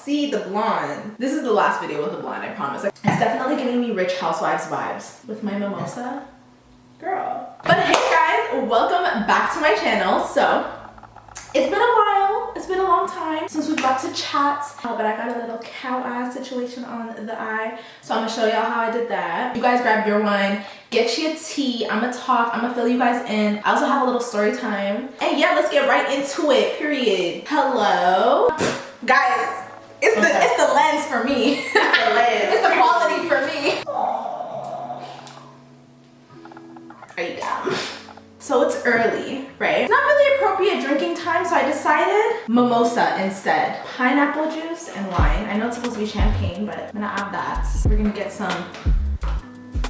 see the blonde. This is the last video with the blonde, I promise. It's definitely giving me Rich Housewives vibes with my mimosa. Girl. But hey guys, welcome back to my channel. So, it's been a while. It's been a long time since we've got to chat. But I got a little cow eye situation on the eye. So I'm gonna show y'all how I did that. You guys grab your wine, get you a tea. I'm gonna talk, I'm gonna fill you guys in. I also have a little story time. And yeah, let's get right into it, period. Hello. Guys, it's the lens for me. It's the lens. It's the quality for me. Are you down? So it's early, right? It's not really appropriate drinking time, so I decided mimosa instead. Pineapple juice and wine. I know it's supposed to be champagne, but I'm gonna add that. We're gonna get some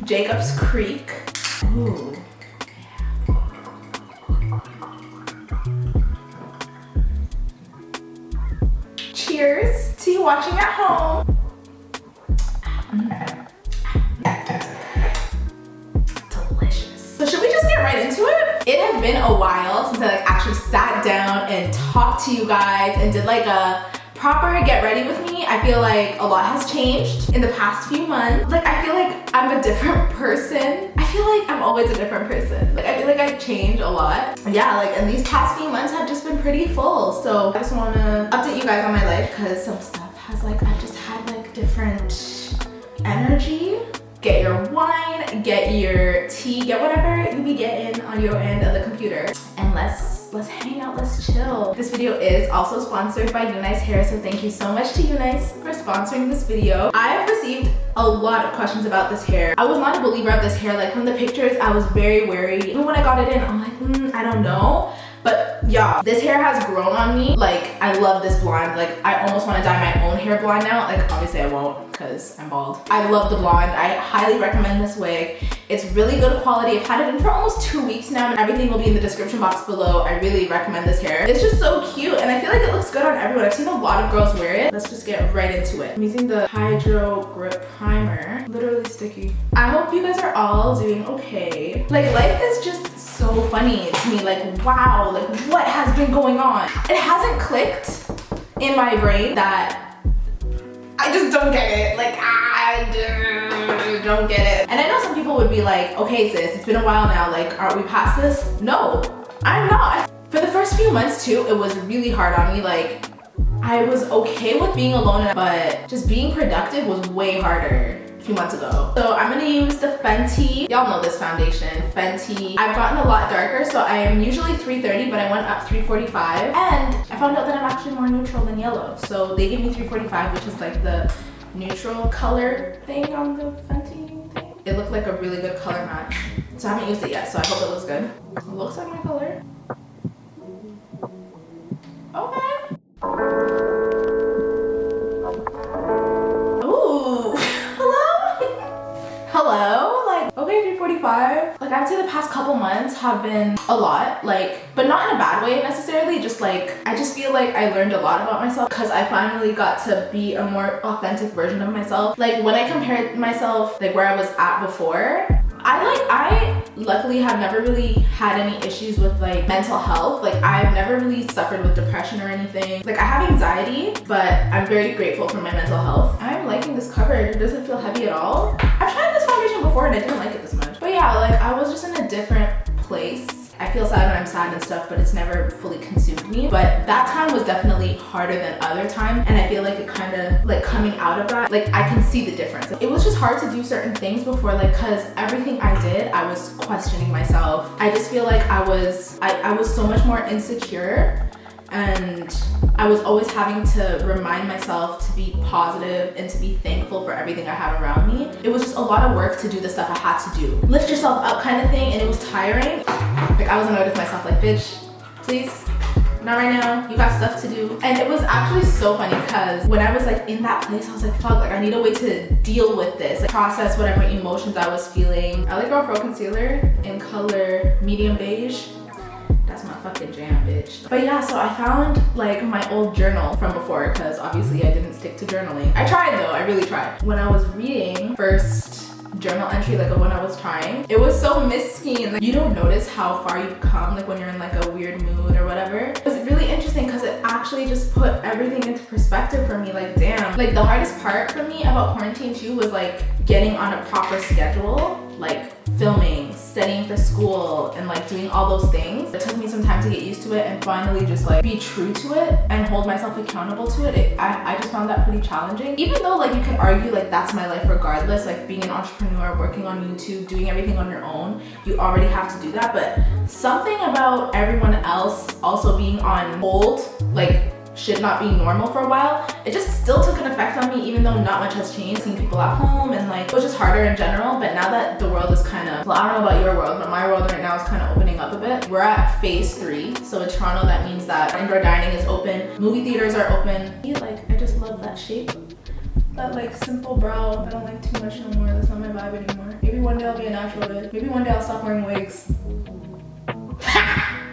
Jacob's Creek. Ooh. Cheers to you watching at home. Delicious. So should we just get right into it? It has been a while since I actually sat down and talked to you guys and did like a proper get ready with me. I feel like a lot has changed in the past few months. Like I feel like I'm a different person. I feel like I'm always a different person. Like I feel like I change a lot. Yeah, like and these past few months have just been pretty full. So I just wanna update you guys on my life because some stuff has like, I've just had like different energy. Get your wine, get your tea, get whatever you be getting on your end of the computer. And let's hang out, let's chill. This video is also sponsored by UNICE Hair, so thank you so much to UNICE for sponsoring this video. I have received a lot of questions about this hair. I was not a believer of this hair. Like from the pictures, I was very wary. Even when I got it in, I'm like, I don't know. But yeah, this hair has grown on me. Like, I love this blonde. Like, I almost want to dye my own hair blonde now. Like, obviously I won't because I'm bald. I love the blonde. I highly recommend this wig. It's really good quality. I've had it in for almost 2 weeks now, and everything will be in the description box below. I really recommend this hair. It's just so cute, and I feel like it looks good on everyone. I've seen a lot of girls wear it. Let's just get right into it. I'm using the Hydro Grip Primer. Literally sticky. I hope you guys are all doing okay. Like, life is just so funny to me. Like, wow, like what has been going on? It hasn't clicked in my brain that I just don't get it. Like, I don't get it. And I know some people would be like, okay sis, it's been a while now, like aren't we past this? No, I'm not. For the first few months too, it was really hard on me. Like, I was okay with being alone, but just being productive was way harder a few months ago. So I'm gonna use the Fenty. Y'all know this foundation, Fenty. I've gotten a lot darker, so I am usually 330, but I went up 345. And I found out that I'm actually more neutral than yellow. So they gave me 345, which is like the neutral color thing on the Fenty thing. It looked like a really good color match. So I haven't used it yet, so I hope it looks good. It looks like my color. Okay. Hello? Like, okay, 345. Like, I'd say the past couple months have been a lot, like, but not in a bad way necessarily, just like, I just feel like I learned a lot about myself because I finally got to be a more authentic version of myself. Like, when I compared myself, like, where I was at before, I luckily have never really had any issues with like mental health. Like I've never really suffered with depression or anything. Like I have anxiety, but I'm very grateful for my mental health. I'm liking this coverage. It doesn't feel heavy at all. I've tried this foundation before and I didn't like it this much. But yeah, like I was just in a different place. I feel sad when I'm sad and stuff, but it's never fully consumed me. But that time was definitely harder than other times. And I feel like it kind of like coming out of that, like I can see the difference. It was just hard to do certain things before, like, cause everything I did, I was questioning myself. I just feel like I was so much more insecure. And I was always having to remind myself to be positive and to be thankful for everything I have around me. It was just a lot of work to do the stuff I had to do. Lift yourself up kind of thing, and it was tiring. Like I was annoyed with myself, like, bitch, please, not right now, you got stuff to do. And it was actually so funny because when I was like in that place, I was like, fuck, like I need a way to deal with this, like process whatever emotions I was feeling. I like our Pro Concealer in color medium beige. That's my fucking jam, bitch. But yeah, so I found like my old journal from before because obviously I didn't stick to journaling. I tried though, I really tried. When I was reading first journal entry like when I was trying, it was so misty and like, you don't notice how far you've come like when you're in like a weird mood or whatever. It was really interesting because it actually actually just put everything into perspective for me. Like, damn. Like, the hardest part for me about quarantine too was like getting on a proper schedule, like filming, studying for school, and like doing all those things. It took me some time to get used to it and finally just like be true to it and hold myself accountable to it. I just found that pretty challenging. Even though like you could argue like that's my life regardless, like being an entrepreneur, working on YouTube, doing everything on your own, you already have to do that. But something about everyone else also being on hold, like shit not being normal for a while, it just still took an effect on me, even though not much has changed. Seeing people at home and like, it was just harder in general. But now that the world is kind of, well, I don't know about your world, but my world right now is kind of opening up a bit. We're at phase 3. So in Toronto, that means that indoor dining is open, movie theaters are open. Like, I just love that shape. That like simple brow, I don't like too much no more. That's not my vibe anymore. Maybe one day I'll be a natural bit. Maybe one day I'll stop wearing wigs.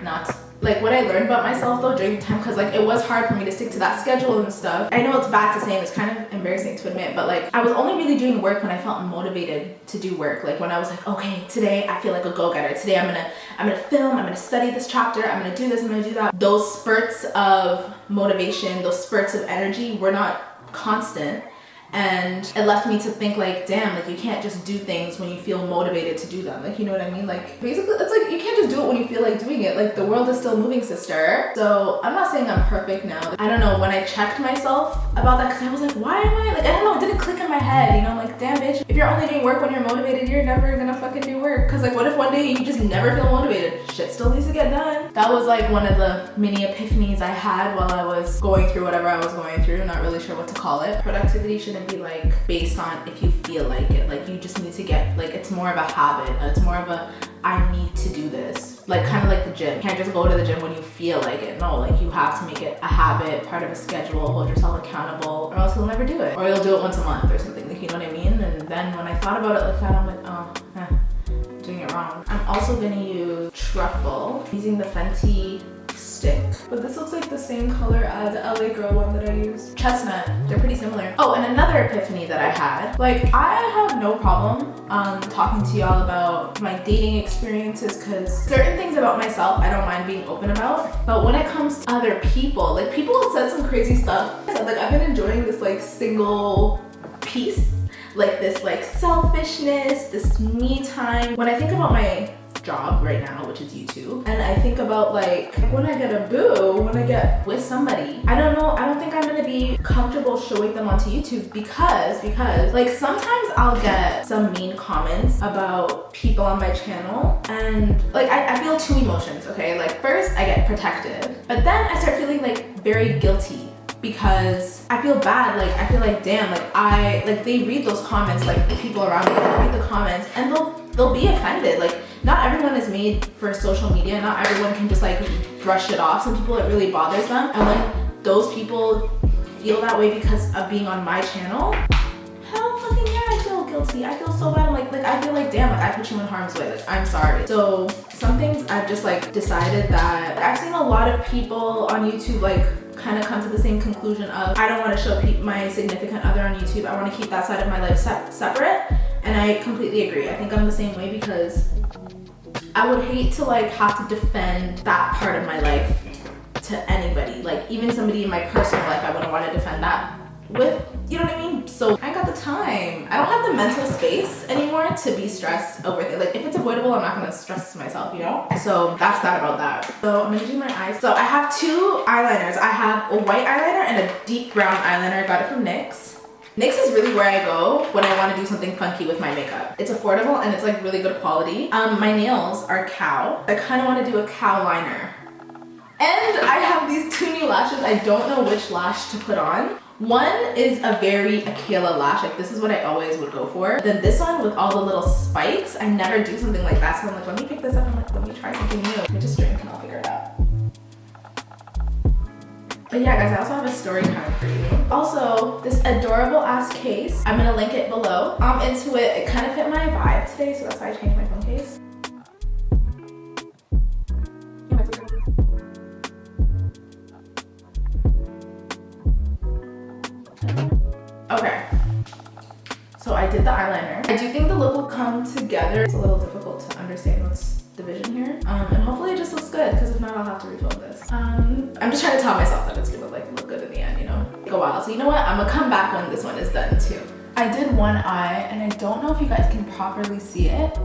Not. Like what I learned about myself though during the time, because like it was hard for me to stick to that schedule and stuff. I know it's bad to say and it's kind of embarrassing to admit, but like I was only really doing work when I felt motivated to do work. Like when I was like, okay, today I feel like a go-getter. Today I'm gonna film, I'm gonna study this chapter, I'm gonna do this, I'm gonna do that. Those spurts of motivation, those spurts of energy were not constant. And it left me to think like, damn, like you can't just do things when you feel motivated to do them. Like, you know what I mean? Like basically it's like you can't just do it when you feel like doing it. Like the world is still moving, sister. So I'm not saying I'm perfect now. I don't know, when I checked myself about that, because I was like, why am I, like, I don't know, it didn't click in my head, you know, like, damn bitch, if you're only doing work when you're motivated, you're never gonna fucking do work. Because like what if one day you just never feel motivated? Shit still needs to get done. That was like one of the mini epiphanies I had while I was going through whatever I was going through. Not really sure what to call it. Productivity shouldn't be like based on if you feel like it. Like you just need to get, like, it's more of a habit. It's more of a, I need to do this. Like kind of like the gym. You can't just go to the gym when you feel like it. No, like you have to make it a habit, part of a schedule, hold yourself accountable, or else you'll never do it. Or you'll do it once a month or something, like, you know what I mean? And then when I thought about it like that, I'm like, oh, I'm doing it wrong. I'm also gonna use truffle, using the Fenty stick, but this looks like the same color as the LA Girl one that I used. Chestnut, they're pretty similar. Oh, and another epiphany that I had, like I have no problem talking to y'all about my dating experiences, because certain things about myself I don't mind being open about, but when it comes to other people, like people have said some crazy stuff. Like I've been enjoying this like single piece, like this like selfishness, this me time. When I think about my job right now, which is YouTube, and I think about like when I get a boo, when I get with somebody, I don't know, I don't think I'm gonna be comfortable showing them onto YouTube because like sometimes I'll get some mean comments about people on my channel, and like I feel two emotions, okay? Like first I get protective, but then I start feeling like very guilty, because I feel bad. Like I feel like, damn, like they read those comments, like the people around me read the comments and they'll be offended. Like not everyone is made for social media. Not everyone can just like brush it off. Some people, it really bothers them. And when those people feel that way because of being on my channel, hell fucking yeah, I feel guilty. I feel so bad. I'm like I feel like, damn, like I put you in harm's way. Like I'm sorry. So some things I've just like decided that, I've seen a lot of people on YouTube like kind of come to the same conclusion of, I don't want to show my significant other on YouTube. I want to keep that side of my life separate. And I completely agree. I think I'm the same way, because I would hate to like have to defend that part of my life to anybody. Like even somebody in my personal life, I wouldn't want to defend that with, you know what I mean? So I got the time. I don't have the mental space anymore to be stressed over it. Like if it's avoidable, I'm not gonna stress myself, you know? So that's that about that. So I'm gonna do my eyes. So I have two eyeliners. I have a white eyeliner and a deep brown eyeliner. I got it from NYX. NYX is really where I go when I want to do something funky with my makeup. It's affordable and it's like really good quality. My nails are cow. I kind of want to do a cow liner. And I have these two new lashes. I don't know which lash to put on. One is a very AKELA lash, like this is what I always would go for. Then this one with all the little spikes, I never do something like that. So I'm like, let me pick this up. I'm like, let me try something new. Let me just drink and I'll figure it out. But yeah guys, I also have a story time for you. Also, this adorable ass case, I'm gonna link it below. I'm into it. It kind of fit my vibe today, so that's why I changed my phone case. Okay, so I did the eyeliner. I do think the look will come together. It's a little difficult to understand what's the vision here. And hopefully it just looks good, because if not, I'll have to refilm this. I'm just trying to tell myself that it's gonna look a while. So you know what? I'm gonna come back when this one is done too. I did one eye and I don't know if you guys can properly see it,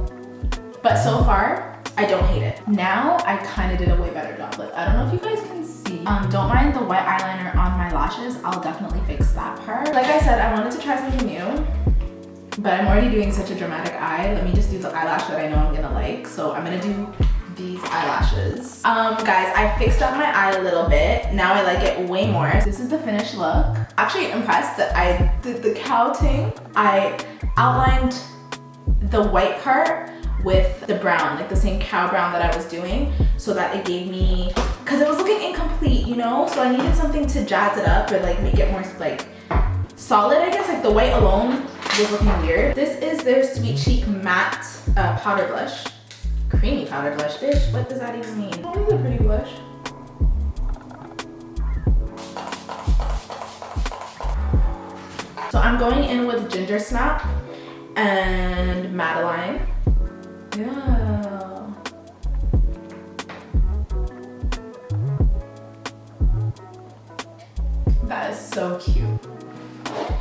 but so far I don't hate it. Now I kind of did a way better job. Like, I don't know if you guys can see. Don't mind the white eyeliner on my lashes. I'll definitely fix that part. Like I said, I wanted to try something new, but I'm already doing such a dramatic eye. Let me just do the eyelash that I know I'm gonna like. So I'm gonna do these eyelashes. Guys, I fixed up my eye a little bit. Now I like it way more. This is the finished look. Actually impressed that I did the cow thing. I outlined the white part with the brown, like the same cow brown that I was doing, so that it gave me, because it was looking incomplete, you know? So I needed something to jazz it up or like make it more like solid, I guess. Like the white alone was looking weird. This is their Sweet Cheek Matte powder blush. Creamy powder blush, bitch. What does that even mean? Oh, this is a pretty blush. So I'm going in with Ginger Snap and Madeline. Yeah. That is so cute.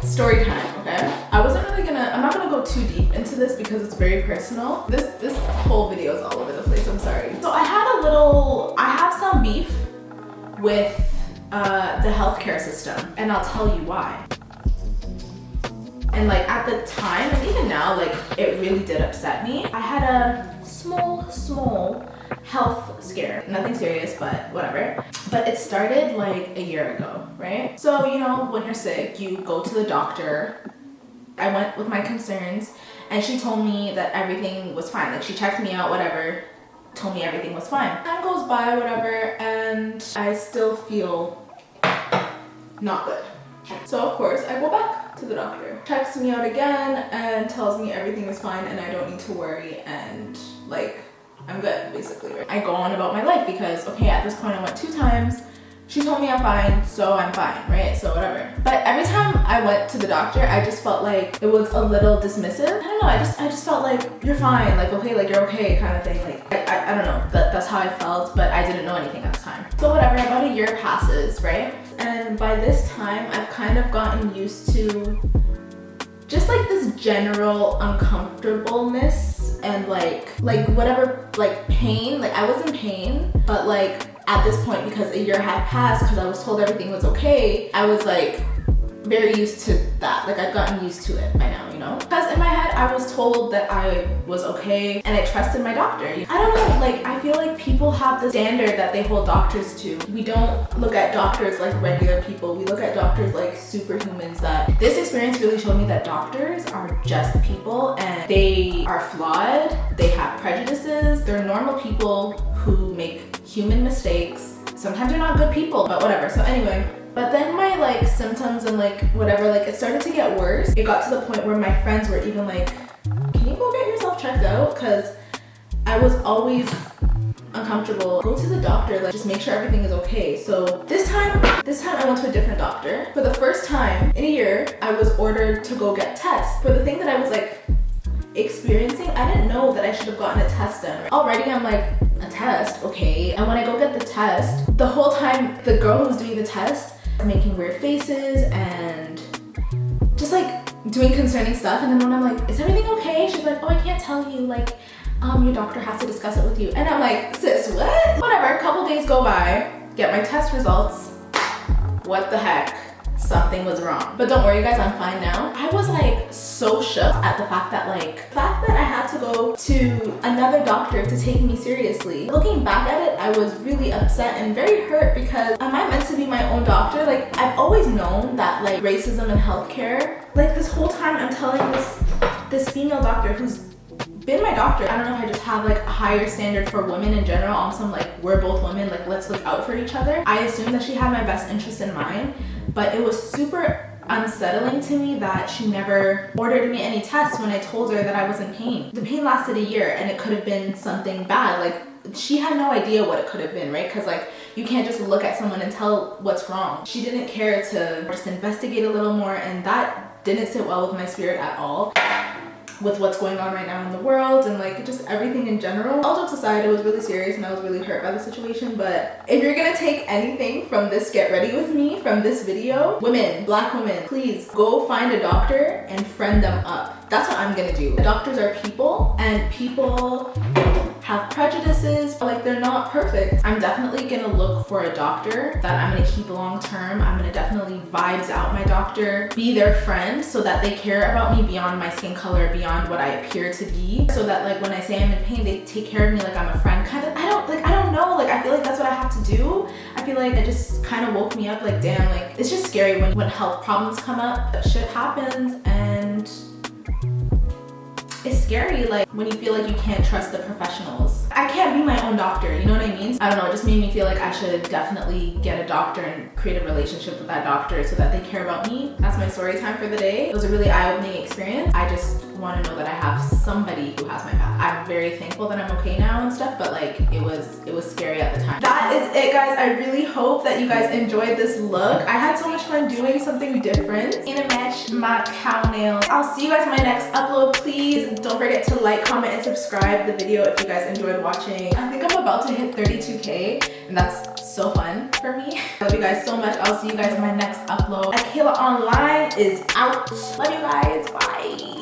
Story time, okay? I'm not gonna go too deep into this because it's very personal. This whole video is all over the place, I'm sorry. So I have some beef with the healthcare system, and I'll tell you why. And like at the time, and even now, like it really did upset me. I had a small health scare. Nothing serious, but whatever. But it started like a year ago, right? So, you know, when you're sick, you go to the doctor. I went with my concerns and she told me that everything was fine. Like she checked me out, whatever, told me everything was fine. Time goes by, whatever, and I still feel not good. So of course I go back to the doctor. Checks me out again and tells me everything is fine and I don't need to worry and like I'm good, basically. Right? I go on about my life because, okay, at this point I went 2 times. She told me I'm fine, so I'm fine, right? So whatever. But every time I went to the doctor, I just felt like it was a little dismissive. I don't know, I just felt like, you're fine, like, okay, like, you're okay, kind of thing. Like, I don't know, that's how I felt, but I didn't know anything at the time. So whatever, about a year passes, right? And by this time, I've kind of gotten used to just like this general uncomfortableness and like whatever, like pain. Like I was in pain, but like at this point, because a year had passed, because I was told everything was okay, I was like very used to that. Like I've gotten used to it by now, you know? Because in my head, I was told that I was okay and I trusted my doctor. I don't know, like I feel like people have the standard that they hold doctors to. We don't look at doctors like regular people. We look at doctors like superhumans. That this experience really showed me that doctors are just people and they are flawed. They have prejudices. They're normal people who make human mistakes. Sometimes they're not good people, but whatever. So anyway, but then my like symptoms and like whatever, like it started to get worse. It got to the point where my friends were even like, can you go get yourself checked out? Because I was always uncomfortable. Go to the doctor, like just make sure everything is okay. So this time I went to a different doctor. For the first time in a year, I was ordered to go get tests. For the thing that I was like experiencing, I didn't know that I should have gotten a test done. Already I'm like, a test, okay. And when I go get the test, the whole time the girl who was doing the test making weird faces and just like doing concerning stuff. And then when I'm like, is everything okay? She's like, oh, I can't tell you, like your doctor has to discuss it with you. And I'm like, sis, what? Whatever, a couple days go by, get my test results. What the heck? Something was wrong. But don't worry guys, I'm fine now. I was like so shook at the fact that I had to go to another doctor to take me seriously. Looking back at it, I was really upset and very hurt because am I meant to be my own doctor? Like I've always known that like racism in healthcare, like this whole time I'm telling this female doctor who's been my doctor. I don't know if I just have like a higher standard for women in general. On some like, we're both women, like let's look out for each other. I assumed that she had my best interest in mind, but it was super unsettling to me that she never ordered me any tests when I told her that I was in pain. The pain lasted a year and it could have been something bad. Like she had no idea what it could have been, right? Because like you can't just look at someone and tell what's wrong. She didn't care to just investigate a little more, and that didn't sit well with my spirit at all. with what's going on right now in the world and like just everything in general. All jokes aside, it was really serious and I was really hurt by the situation. But if you're gonna take anything from this get ready with me, from this video, women, black women, please go find a doctor and friend them up. That's what I'm gonna do. Doctors are people, and people have prejudices, like they're not perfect. I'm definitely gonna look for a doctor that I'm gonna keep long term. I'm gonna definitely vibes out my doctor, be their friend so that they care about me beyond my skin color, beyond what I appear to be. So that like when I say I'm in pain, they take care of me like I'm a friend. Kind of, I don't know, like I feel like that's what I have to do. I feel like it just kind of woke me up like, damn, like it's just scary when health problems come up. That shit happens and it's scary, like when you feel like you can't trust the professionals. I can't be my own doctor, you know what I mean? I don't know, it just made me feel like I should definitely get a doctor and create a relationship with that doctor so that they care about me. That's my story time for the day. It was a really eye-opening experience. I just want to know that I have somebody who has my back. I'm very thankful that I'm okay now and stuff, but like it was scary at the time. That is it, guys. I really hope that you guys enjoyed this look. I had so much fun doing something different. I'm gonna match my cow nails. I'll see you guys in my next upload. Please don't forget to like, comment, and subscribe the video if you guys enjoyed watching. I think I'm about to hit 32K and that's so fun for me. I love you guys so much. I'll see you guys in my next upload. AKELA Online is out. Love you guys. Bye.